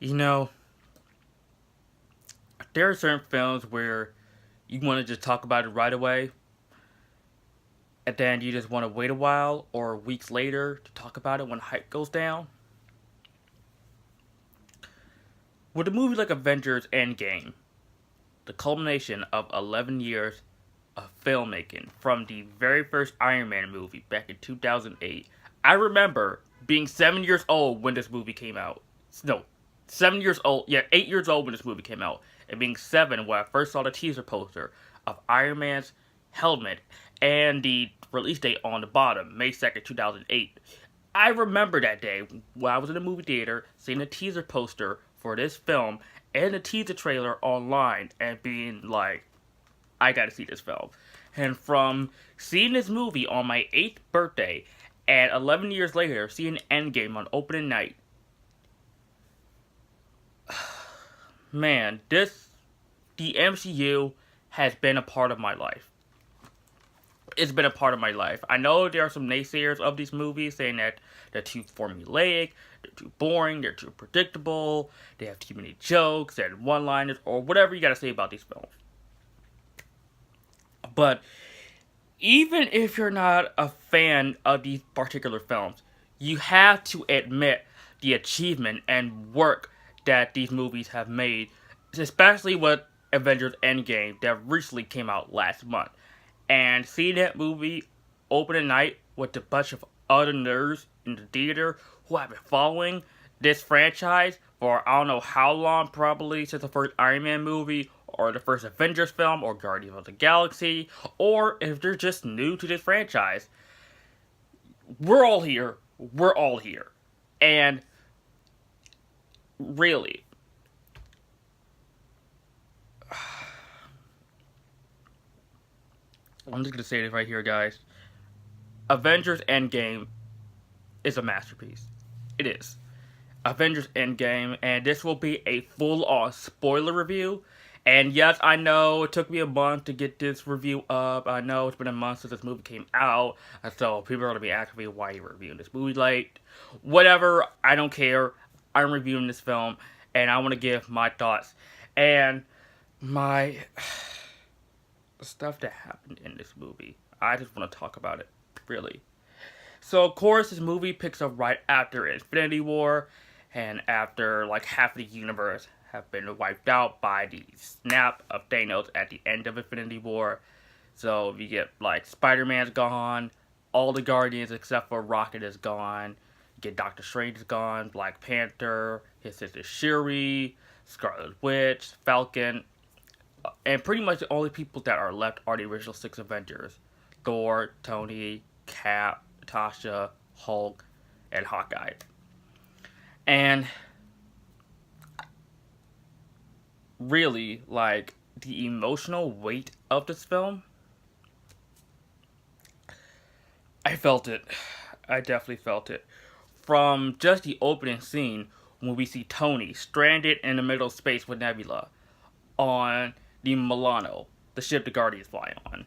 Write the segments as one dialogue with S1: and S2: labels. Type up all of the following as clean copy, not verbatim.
S1: You know, there are certain films where you want to just talk about it right away, and then you just want to wait a while or weeks later to talk about it when hype goes down. With a movie like Avengers Endgame, the culmination of 11 years of filmmaking from the very first Iron Man movie back in 2008. I remember being 7 years old when this movie came out. No, 7 years old. Yeah, 8 years old when this movie came out, and being seven when I first saw the teaser poster of Iron Man's helmet and the release date on the bottom, May 2nd, 2008. I remember that day when I was in the movie theater seeing the teaser poster for this film and the teaser trailer online and being like, I gotta see this film. And from seeing this movie on my 8th birthday and 11 years later seeing Endgame on opening night, man, the MCU has been a part of my life. It's been a part of my life. I know there are some naysayers of these movies saying that they're too formulaic, they're too boring, they're too predictable, they have too many jokes and one-liners, or whatever you gotta say about these films. But even if you're not a fan of these particular films, you have to admit the achievement and work that these movies have made, especially with Avengers Endgame that recently came out last month. And seeing that movie open at night with a bunch of other nerds in the theater who have been following this franchise for I don't know how long, probably since the first Iron Man movie, or the first Avengers film, or Guardians of the Galaxy, or if they're just new to this franchise, we're all here. We're all here. And really, I'm just gonna say this right here, guys. Avengers Endgame is a masterpiece. It is. Avengers Endgame, and this will be a full-on spoiler review. And yes, I know it took me a month to get this review up. I know it's been a month since this movie came out, so people are gonna be asking me why you're reviewing this movie late. Whatever, I don't care. I'm reviewing this film, and I want to give my thoughts and my stuff that happened in this movie. I just want to talk about it, really. So of course this movie picks up right after Infinity War, and after like half of the universe have been wiped out by the snap of Thanos at the end of Infinity War. So you get like Spider-Man's gone, all the Guardians except for Rocket is gone. You get Doctor Strange is gone, Black Panther, his sister Shuri, Scarlet Witch, Falcon, and pretty much the only people that are left are the original six Avengers: Thor, Tony, Cap, Tasha, Hulk, and Hawkeye. And really, like, the emotional weight of this film, I felt it. I definitely felt it. From just the opening scene when we see Tony stranded in the middle of space with Nebula on the Milano, the ship the Guardians fly on.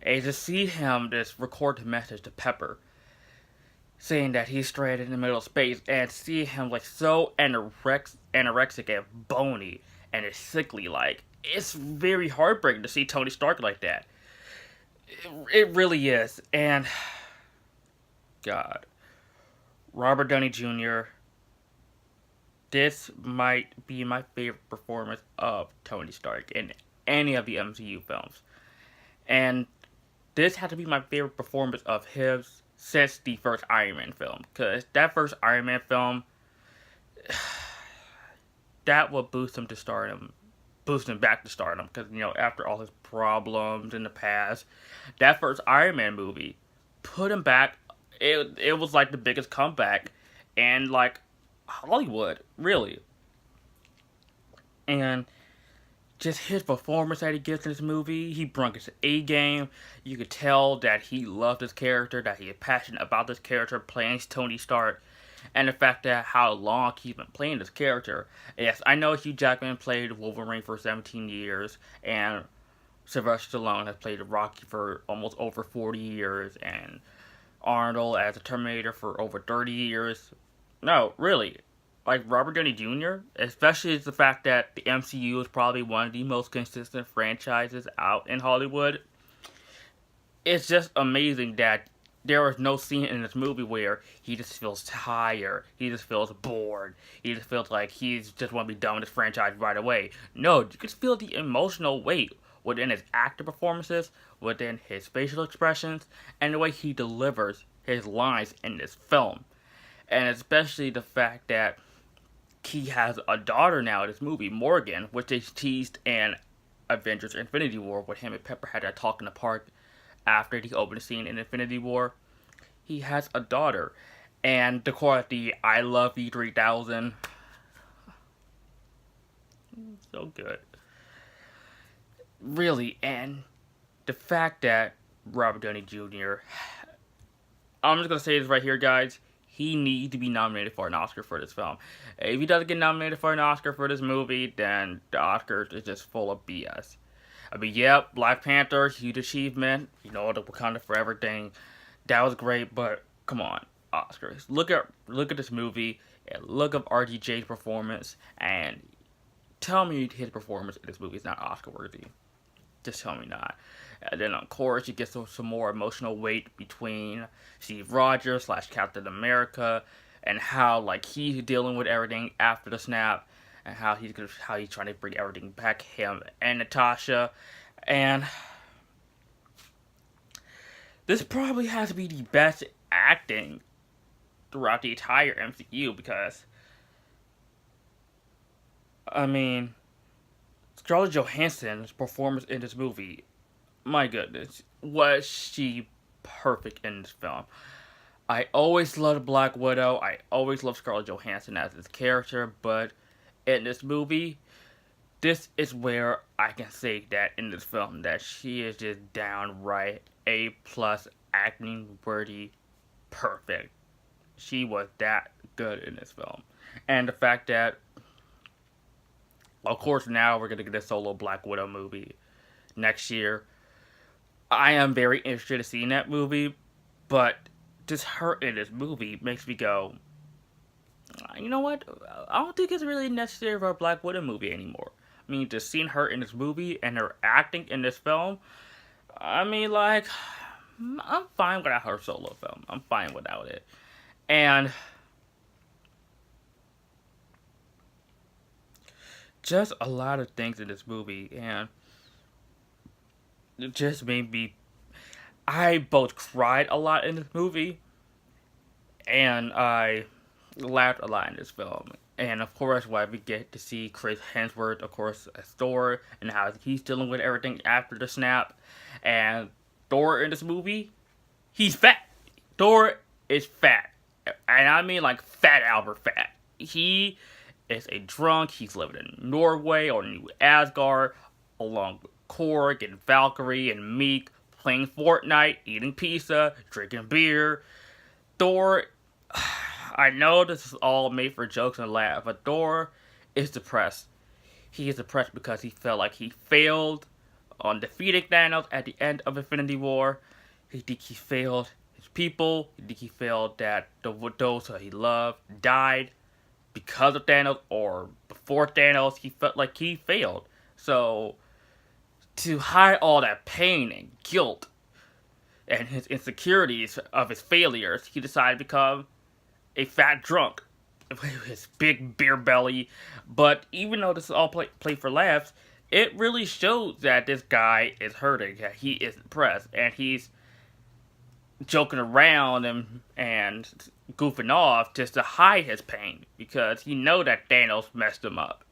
S1: And to see him just record the message to Pepper saying that he's stranded in the middle of space, and see him like so anorexic and bony and is sickly, like, it's very heartbreaking to see Tony Stark like that. It really is. And God, Robert Downey Jr., this might be my favorite performance of Tony Stark in any of the MCU films. And this had to be my favorite performance of his since the first Iron Man film. Because that first Iron Man film, that will boost him to stardom. Boost him back to stardom. Because, you know, after all his problems in the past, that first Iron Man movie put him back. It was like the biggest comeback. And, like, Hollywood, really. And just his performance that he gives in this movie, he brought his A game. You could tell that he loved this character, that he is passionate about this character, playing Tony Stark, and the fact that how long he's been playing this character. Yes, I know Hugh Jackman played Wolverine for 17 years, and Sylvester Stallone has played Rocky for almost over 40 years, and Arnold as a Terminator for over 30 years. No, really. like Robert Downey Jr., especially the fact that the MCU is probably one of the most consistent franchises out in Hollywood. It's just amazing that there is no scene in this movie where he just feels tired, he just feels bored, he just feels like he's just want to be done with this franchise right away. No, you can feel the emotional weight within his actor performances, within his facial expressions, and the way he delivers his lines in this film. And especially the fact that he has a daughter now in this movie, Morgan, which they teased in Avengers Infinity War, where him and Pepper had that talk in the park after the opening scene in Infinity War. He has a daughter. And of course, the I Love You 3000. So good. Really, and the fact that Robert Downey Jr., I'm just going to say this right here, guys. He needs to be nominated for an Oscar for this film. If he doesn't get nominated for an Oscar for this movie, then the Oscars is just full of BS. I mean, yep, Black Panther, huge achievement. You know, the Wakanda Forever thing, that was great. But come on, Oscars. Look at this movie and look at RDJ's performance, and tell me his performance in this movie is not Oscar worthy. Just tell me not. And then, of course, you get some more emotional weight between Steve Rogers / Captain America, and how like he's dealing with everything after the snap, and how he's trying to bring everything back, him and Natasha. And this probably has to be the best acting throughout the entire MCU, because I mean, Scarlett Johansson's performance in this movie, my goodness, was she perfect in this film. I always loved Black Widow. I always loved Scarlett Johansson as this character, but in this movie, this is where I can say that in this film that she is just downright A+ acting worthy perfect. She was that good in this film. And the fact that, of course, now we're going to get a solo Black Widow movie next year. I am very interested in seeing that movie, but just her in this movie makes me go, you know what? I don't think it's really necessary for a Black Widow movie anymore. I mean, just seeing her in this movie and her acting in this film, I mean, like, I'm fine without her solo film. I'm fine without it. And just a lot of things in this movie, and it just made me, I both cried a lot in this movie, and I laughed a lot in this film. And of course, why we get to see Chris Hemsworth, of course, as Thor, and how he's dealing with everything after the snap. And Thor in this movie, he's fat. Thor is fat. And I mean like fat Albert fat. He is a drunk. He's living in Norway or New Asgard, along with Korg and Valkyrie and Meek, playing Fortnite, eating pizza, drinking beer. Thor, I know this is all made for jokes and laughs, but Thor is depressed. He is depressed because he felt like he failed on defeating Thanos at the end of Infinity War. He think he failed his people. He think he failed that those who he loved died because of Thanos, or before Thanos. He felt like he failed. So, to hide all that pain and guilt and his insecurities of his failures, he decided to become a fat drunk with his big beer belly. But even though this is all play for laughs, it really shows that this guy is hurting. He is depressed, and he's joking around and goofing off just to hide his pain, because he know that Thanos messed him up.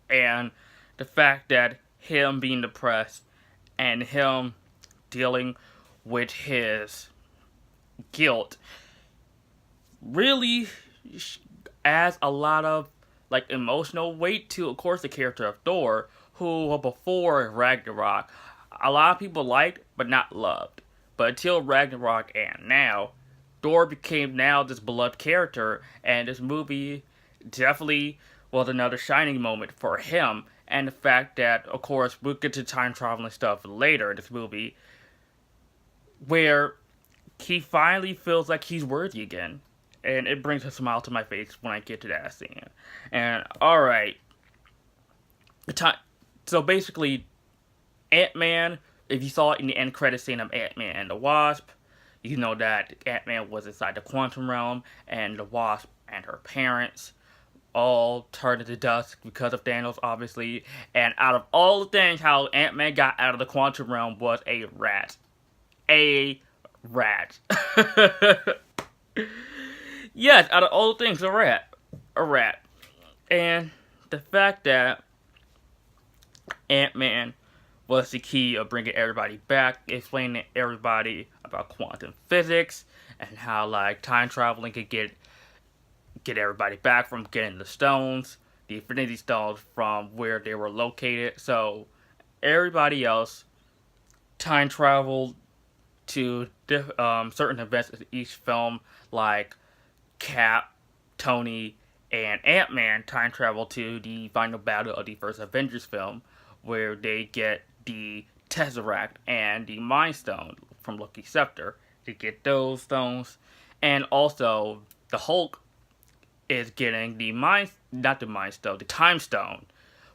S1: And the fact that him being depressed and him dealing with his guilt really adds a lot of like emotional weight to, of course, the character of Thor, who before Ragnarok a lot of people liked but not loved. But until Ragnarok and now, Thor became now this beloved character, and this movie definitely was another shining moment for him. And the fact that, of course, we'll get to time traveling stuff later in this movie, where he finally feels like he's worthy again. and it brings a smile to my face when I get to that scene. And alright, so basically, Ant-Man, if you saw it in the end credit scene of Ant-Man and the Wasp, you know that Ant-Man was inside the quantum realm, and the Wasp and her parents all turned into dust because of Thanos, obviously. And out of all the things, how Ant-Man got out of the quantum realm was a rat. A rat. Yes, out of all the things, a rat. A rat. And the fact that Ant-Man was the key of bringing everybody back, explaining to everybody about quantum physics and how like time traveling could get everybody back from getting the stones, the Infinity Stones from where they were located. So everybody else time traveled to certain events in each film, like Cap, Tony, and Ant-Man time travel to the final battle of the first Avengers film, where they get the Tesseract and the Mind Stone from Loki's Scepter to get those stones. And also, the Hulk is getting not the Mind Stone, the Time Stone,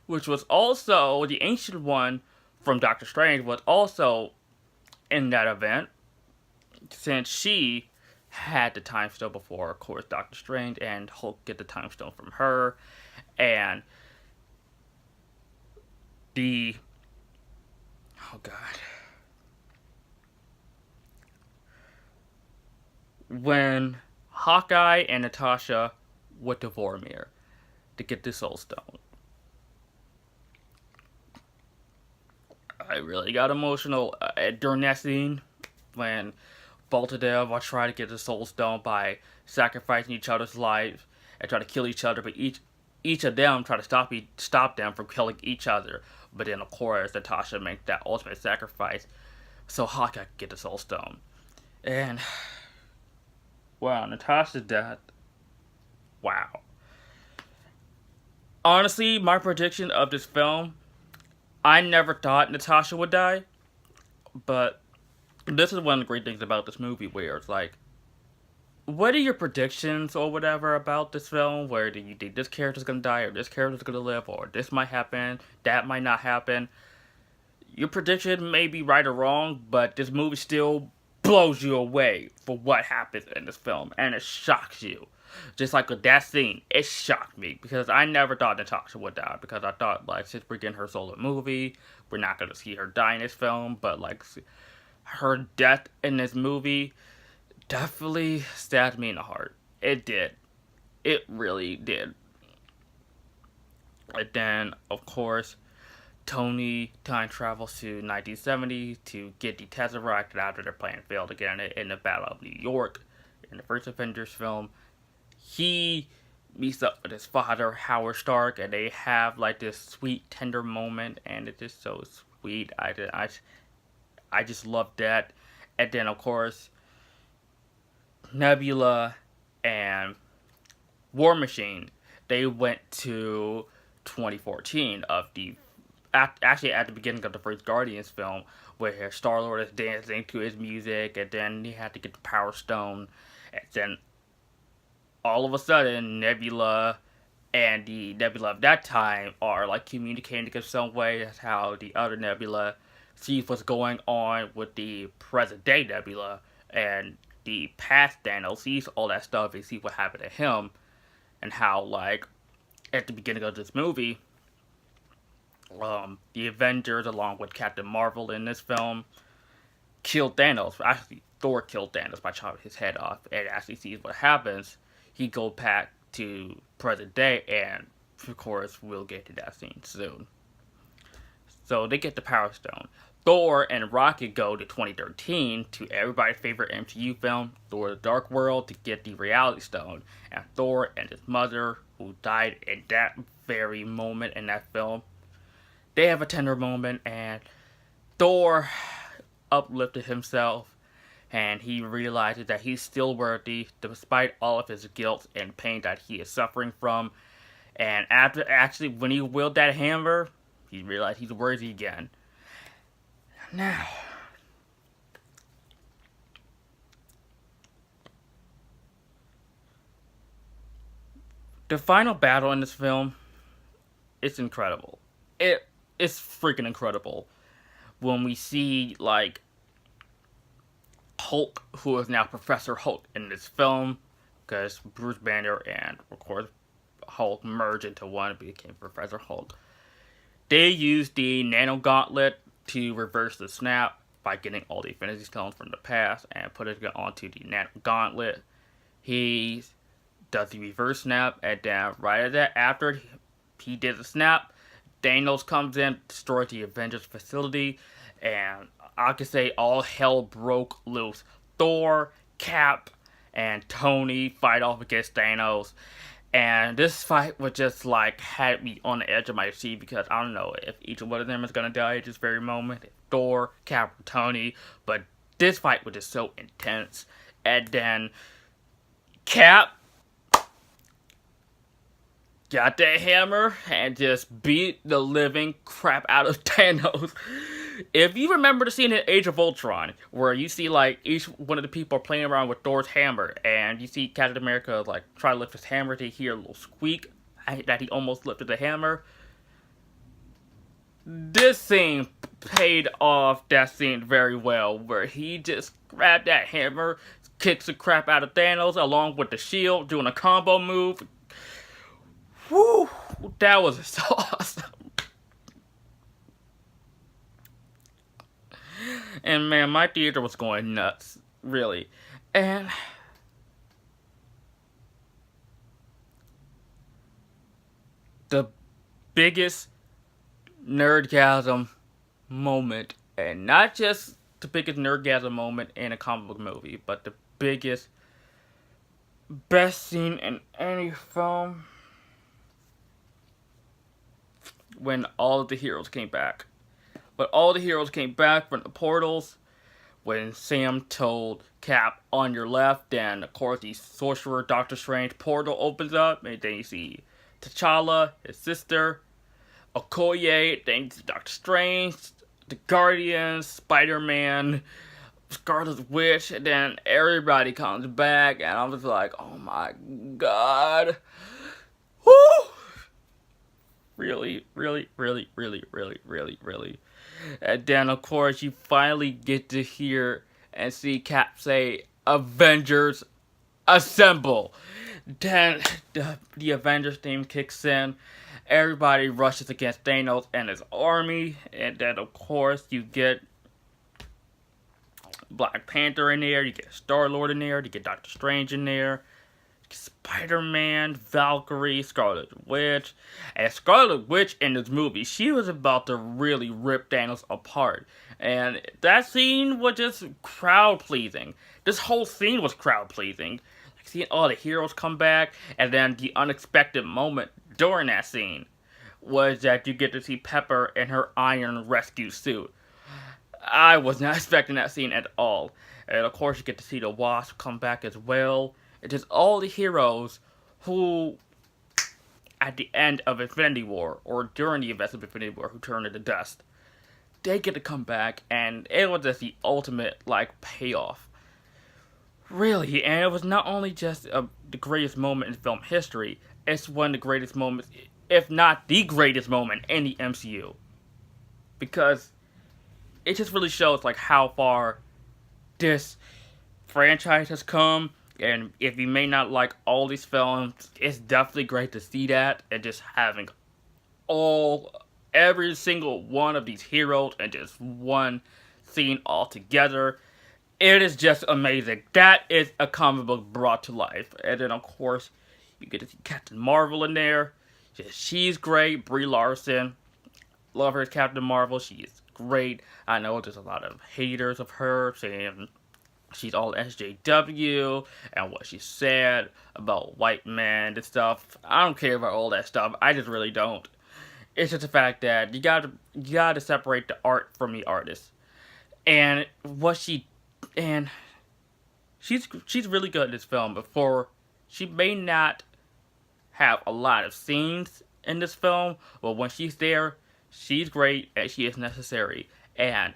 S1: which was also the ancient one from Doctor Strange, was also in that event, since she had the Time Stone before, of course, Doctor Strange and Hulk get the Time Stone from her. And the oh god, when Hawkeye and Natasha went to Vormir to get the Soul Stone, I really got emotional during that scene when both of them are trying to get the Soul Stone by sacrificing each other's lives and try to kill each other, but each of them try to stop them from killing each other. But then, of course, Natasha makes that ultimate sacrifice so Hawkeye could get the Soul Stone. And wow, Natasha's death. Wow. Honestly, my prediction of this film, I never thought Natasha would die, but this is one of the great things about this movie, where it's like, what are your predictions or whatever about this film? Where do you think this character's gonna die, or this character's gonna live, or this might happen, that might not happen? Your prediction may be right or wrong, but this movie still blows you away for what happens in this film, and it shocks you. Just like with that scene, it shocked me because I never thought Natasha would die, because I thought, like, since we're getting her solo movie, we're not gonna see her die in this film, but like her death in this movie definitely stabbed me in the heart. It did. It really did. And then, of course, Tony time travels to 1970 to get the Tesseract after their plan failed again in the Battle of New York in the first Avengers film. He meets up with his father, Howard Stark, and they have like this sweet, tender moment, and it's just so sweet. I just love that. And then, of course, Nebula and War Machine, they went to 2014 of the actually at the beginning of the first Guardians film, where Star-Lord is dancing to his music, and then he had to get the Power Stone, and then all of a sudden Nebula and the Nebula of that time are like communicating in some way. That's how the other Nebula sees what's going on with the present day Nebula, and the past Thanos sees all that stuff and sees what happened to him, and how like at the beginning of this movie, the Avengers, along with Captain Marvel in this film, killed Thanos. Actually, Thor killed Thanos by chopping his head off, and actually sees what happens. He goes back to present day, and of course, we'll get to that scene soon. So they get the Power Stone. Thor and Rocket go to 2013 to everybody's favorite MCU film, Thor: The Dark World, to get the Reality Stone. And Thor and his mother, who died in that very moment in that film, they have a tender moment, and Thor uplifted himself, and he realizes that he's still worthy despite all of his guilt and pain that he is suffering from. And when he wielded that hammer, he realized he's worthy again. Now, The final battle in this film, it's incredible. It it's freaking incredible when we see like Hulk, who is now Professor Hulk in this film, because Bruce Banner and of course Hulk merged into one and became Professor Hulk. They used the Nano Gauntlet to reverse the snap by getting all the Infinity Stones from the past and putting it onto the Nano Gauntlet. He does the reverse snap, and then right at that, after he did the snap, Thanos comes in, destroys the Avengers facility, and I could say all hell broke loose. Thor, Cap, and Tony fight off against Thanos. And this fight was just like had me on the edge of my seat because I don't know if each one of them is gonna die at this very moment. Thor, Cap, or Tony. But this fight was just so intense. And then Cap got that hammer and just beat the living crap out of Thanos. If you remember the scene in Age of Ultron, where you see like each one of the people playing around with Thor's hammer, and you see Captain America like try to lift his hammer, to hear a little squeak that he almost lifted the hammer. This scene paid off that scene very well, where he just grabbed that hammer, kicks the crap out of Thanos along with the shield, doing a combo move. Woo! That was so awesome. And man, my theater was going nuts, really. And the biggest nerdgasm moment, and not just the biggest nerdgasm moment in a comic book movie, but the biggest, best scene in any film, when all of the heroes came back. When all the heroes came back from the portals, when Sam told Cap, on your left, then of course the Sorcerer Doctor Strange portal opens up, and then you see T'Challa, his sister, Okoye, then you see Doctor Strange, the Guardians, Spider-Man, Scarlet Witch, and then everybody comes back, and I was like, oh my god. Woo! Really, really, really, really, really, really, really. And then, of course, you finally get to hear and see Cap say, Avengers, assemble! Then the Avengers theme kicks in. Everybody rushes against Thanos and his army. And then, of course, you get Black Panther in there. You get Star-Lord in there. You get Doctor Strange in there. Spider-Man, Valkyrie, Scarlet Witch. And Scarlet Witch in this movie, she was about to really rip Thanos apart. And that scene was just crowd-pleasing. This whole scene was crowd-pleasing. Like seeing all the heroes come back, and then the unexpected moment during that scene was that you get to see Pepper in her iron rescue suit. I was not expecting that scene at all. And of course you get to see the Wasp come back as well. It is all the heroes who, at the end of Infinity War, or during the events of Infinity War, who turn into dust, they get to come back, and it was just the ultimate, like, payoff. Really, and it was not only just the greatest moment in film history, it's one of the greatest moments, if not the greatest moment in the MCU. Because it just really shows, like, how far this franchise has come. And if you may not like all these films, it's definitely great to see that. And just having every single one of these heroes and just one scene all together. It is just amazing. That is a comic book brought to life. And then, of course, you get to see Captain Marvel in there. She's great. Brie Larson. Love her as Captain Marvel. She is great. I know there's a lot of haters of her saying she's all SJW and what she said about white men and stuff. I don't care about all that stuff. I just really don't. It's just the fact that you gotta separate the art from the artist. And she's really good in this film. Before, she may not have a lot of scenes in this film, but when she's there, she's great and she is necessary. And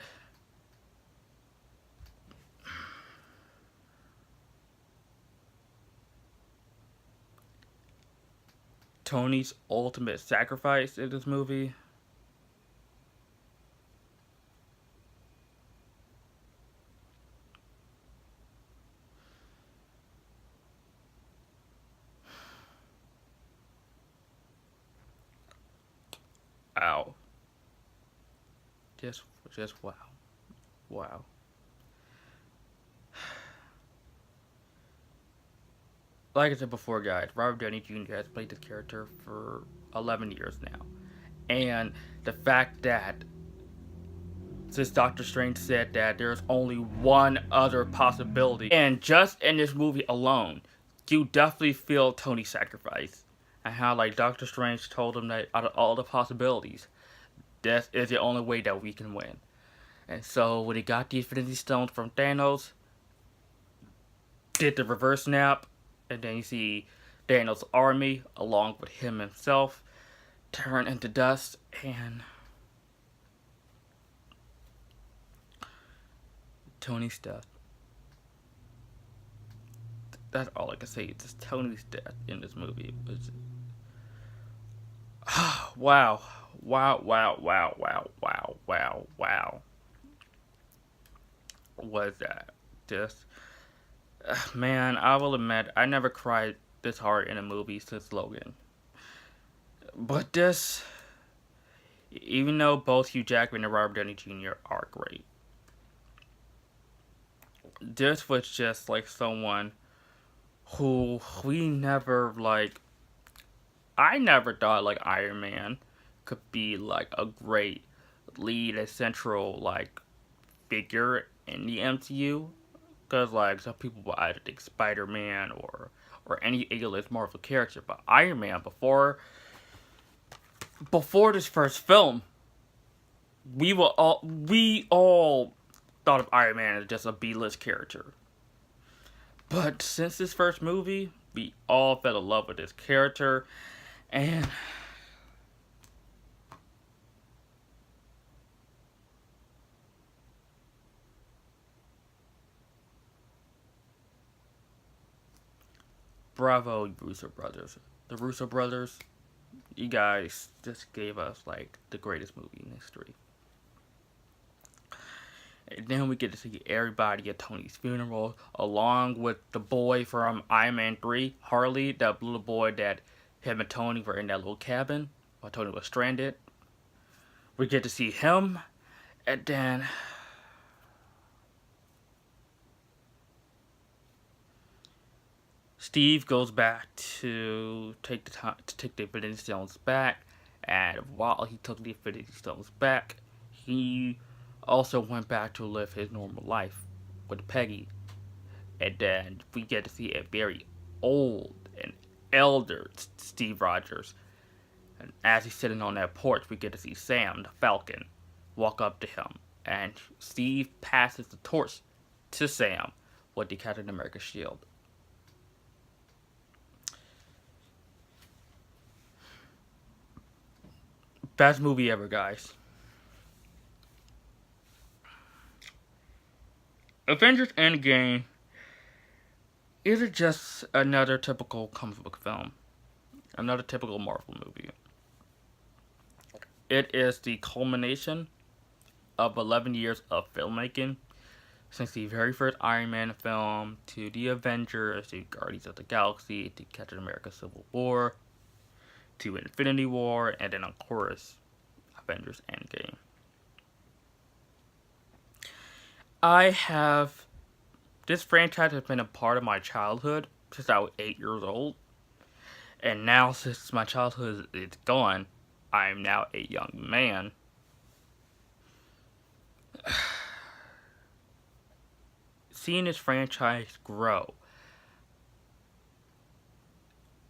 S1: Tony's ultimate sacrifice in this movie. Ow. Just wow. Wow. Like I said before, guys, Robert Downey Jr. has played this character for 11 years now. And the fact that, since Doctor Strange said that there's only one other possibility, and just in this movie alone, you definitely feel Tony's sacrifice. And how, like, Doctor Strange told him that out of all the possibilities, this is the only way that we can win. And so, when he got the Infinity Stones from Thanos, did the reverse snap, and then you see Thanos' army, along with him himself, turn into dust, and Tony's death. That's all I can say. It's just Tony's death in this movie. Wow. Wow, wow, wow, wow, wow, wow, wow. Was that just... man, I will admit, I never cried this hard in a movie since Logan. But this... even though both Hugh Jackman and Robert Downey Jr. are great, this was just like someone who we never, like... I never thought, like, Iron Man could be, like, a great lead and central, like, figure in the MCU. Because, like, some people will either think Spider-Man or any A-list Marvel character. But Iron Man, before this first film, we all thought of Iron Man as just a B-list character. But since this first movie, we all fell in love with this character. And bravo, Russo brothers. The Russo brothers, you guys just gave us, like, the greatest movie in history. And then we get to see everybody at Tony's funeral, along with the boy from Iron Man 3, Harley, that little boy that him and Tony were in that little cabin while Tony was stranded. We get to see him, and then Steve goes back to take the Infinity Stones back, and while he took the Infinity Stones back, he also went back to live his normal life with Peggy. And then we get to see a very old and elder Steve Rogers. And as he's sitting on that porch, we get to see Sam, the Falcon, walk up to him. And Steve passes the torch to Sam with the Captain America shield. Best movie ever, guys. Avengers Endgame isn't just another typical comic book film, another typical Marvel movie. It is the culmination of 11 years of filmmaking, since the very first Iron Man film, to the Avengers, to Guardians of the Galaxy, to Captain America Civil War, to Infinity War, and then of course, Avengers Endgame. This franchise has been a part of my childhood since I was 8 years old. And now, since my childhood is gone, I am now a young man. Seeing this franchise grow,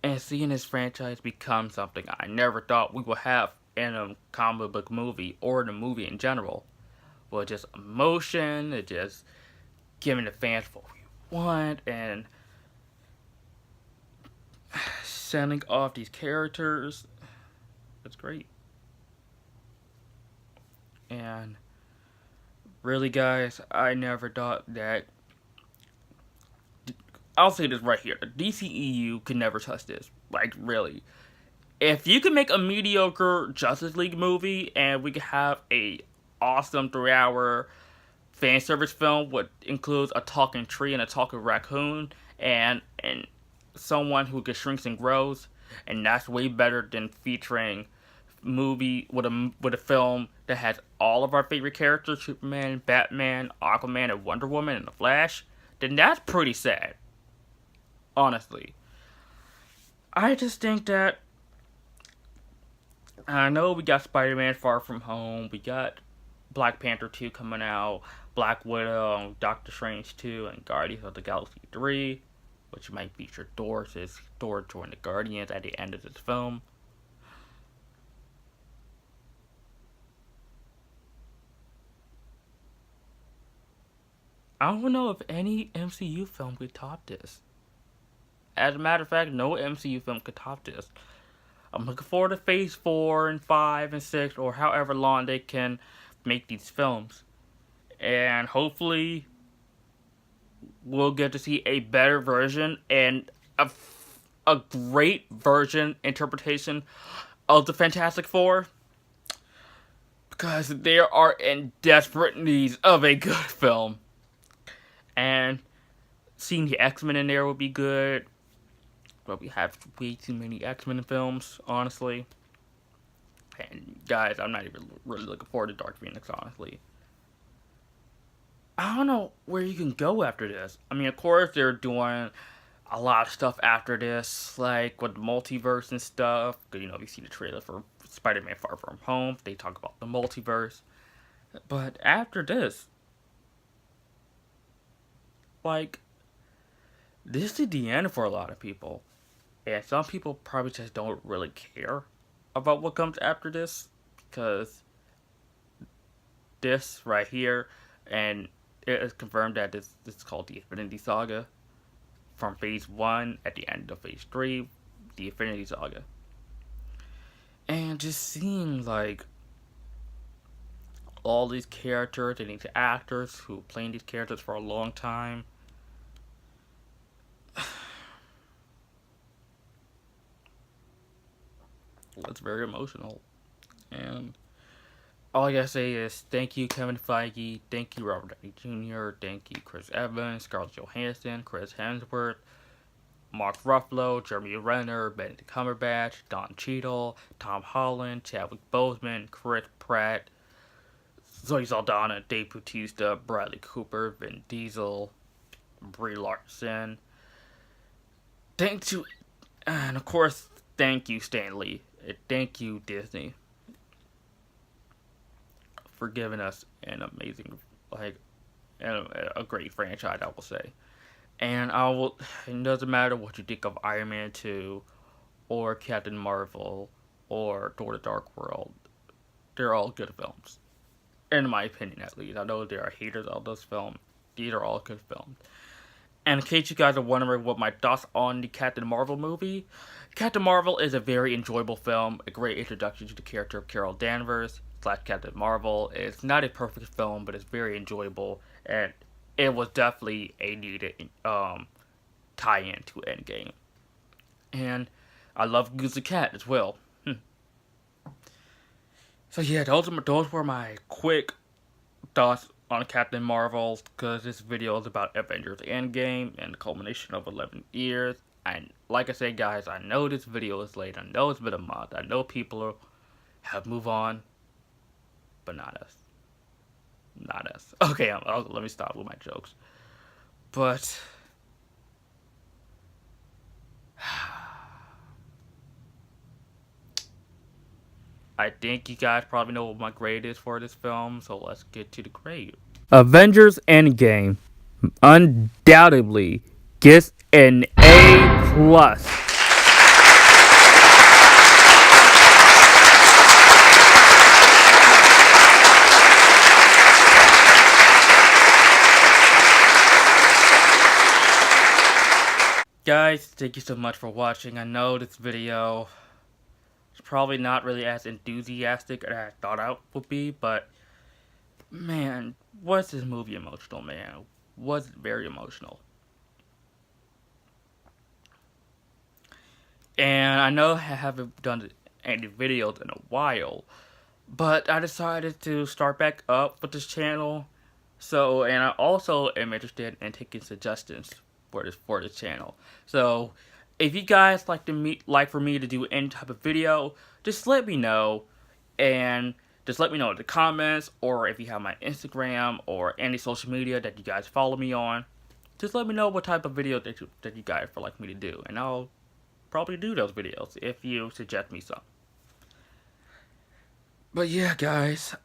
S1: and seeing this franchise become something I never thought we would have in a comic book movie, or in a movie in general, was just emotion, it just giving the fans what we want, and sending off these characters. It's great. And really, guys, I never thought that... I'll say this right here. The DCEU could never touch this. Like, really. if you could make a mediocre Justice League movie and we could have a awesome 3 hour fan service film, what includes a talking tree and a talking raccoon and someone who gets shrinks and grows, and that's way better than featuring movie with a film that has all of our favorite characters, Superman, Batman, Aquaman, and Wonder Woman, and the Flash. Then that's pretty sad, honestly. I just think that I know we got Spider-Man Far From Home, we got Black Panther 2 coming out, Black Widow, Doctor Strange 2, and Guardians of the Galaxy 3, which might feature Thor, since Thor joined the Guardians at the end of this film. I don't know if any MCU film could top this. As a matter of fact, no MCU film could top this. I'm looking forward to Phase 4 and 5 and 6, or however long they can make these films. And hopefully, we'll get to see a better version and a great version interpretation of the Fantastic Four. Because they are in desperate need of a good film. And seeing the X-Men in there would be good. But we have way too many X-Men films, honestly. And guys, I'm not even really looking forward to Dark Phoenix, honestly. I don't know where you can go after this. I mean, of course, they're doing a lot of stuff after this, like with the multiverse and stuff. You know, we see the trailer for Spider-Man Far From Home. They talk about the multiverse. But after this, like, this is the end for a lot of people. And some people probably just don't really care about what comes after this. Because this right here, and it is confirmed that this is called the Infinity Saga. From Phase 1 at the end of Phase 3, the Infinity Saga. And just seeing, like, all these characters and these actors who played these characters for a long time. It's very emotional. And all I gotta say is thank you, Kevin Feige. Thank you, Robert Downey Jr. Thank you, Chris Evans, Scarlett Johansson, Chris Hemsworth, Mark Ruffalo, Jeremy Renner, Benedict Cumberbatch, Don Cheadle, Tom Holland, Chadwick Boseman, Chris Pratt, Zoe Saldana, Dave Bautista, Bradley Cooper, Vin Diesel, Brie Larson. Thank you, and of course, thank you, Stan Lee. Thank you, Disney, for giving us an amazing, like, a great franchise, I will say. And it doesn't matter what you think of Iron Man 2, or Captain Marvel, or Thor the Dark World. They're all good films. In my opinion, at least. I know there are haters of those films. These are all good films. And in case you guys are wondering what my thoughts on the Captain Marvel movie, Captain Marvel is a very enjoyable film, a great introduction to the character of Carol Danvers / Captain Marvel. It's not a perfect film, but it's very enjoyable, and it was definitely a needed tie-in to Endgame. And I love Goose the Cat as well. So yeah, those were my quick thoughts on Captain Marvel, because this video is about Avengers Endgame and the culmination of 11 years. And like I said, guys, I know this video is late. I know it's been a month. I know people have moved on, but not us. Not us. Okay, let me stop with my jokes. But I think you guys probably know what my grade is for this film, so let's get to the grade. Avengers Endgame undoubtedly gets an A plus. Guys, thank you so much for watching. I know this video is probably not really as enthusiastic as I thought it would be, but man, was this movie emotional, man? Was it very emotional? And I know I haven't done any videos in a while, but I decided to start back up with this channel. So, and I also am interested in taking suggestions for this channel. So, if you guys like for me to do any type of video, just let me know, and just let me know in the comments, or if you have my Instagram or any social media that you guys follow me on. Just let me know what type of video that you guys would like me to do, and I'll probably do those videos if you suggest me some. But yeah, guys,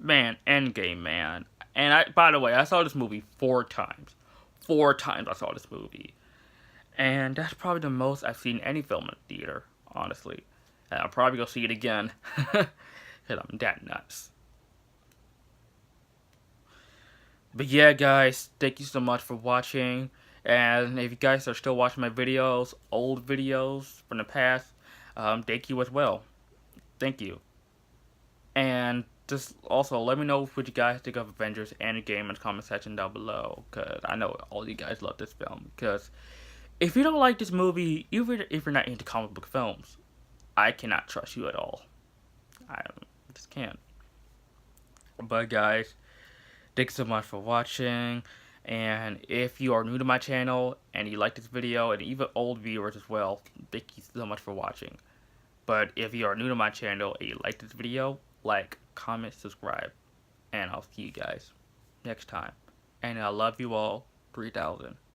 S1: man, Endgame, man. And by the way, I saw this movie 4 times. 4 times I saw this movie, and that's probably the most I've seen any film in the theater, honestly. And I'll probably go see it again, because I'm that nuts. But yeah, guys, thank you so much for watching. And if you guys are still watching my videos, old videos from the past, thank you as well. Thank you. And just also let me know what you guys think of Avengers Endgame in the comment section down below, because I know all you guys love this film. Because if you don't like this movie, even if you're not into comic book films, I cannot trust you at all. I just can't. But guys, thanks so much for watching. And if you are new to my channel and you like this video, and even old viewers as well, thank you so much for watching. But if you are new to my channel and you like this video, like, comment, subscribe, and I'll see you guys next time. And I love you all, 3000.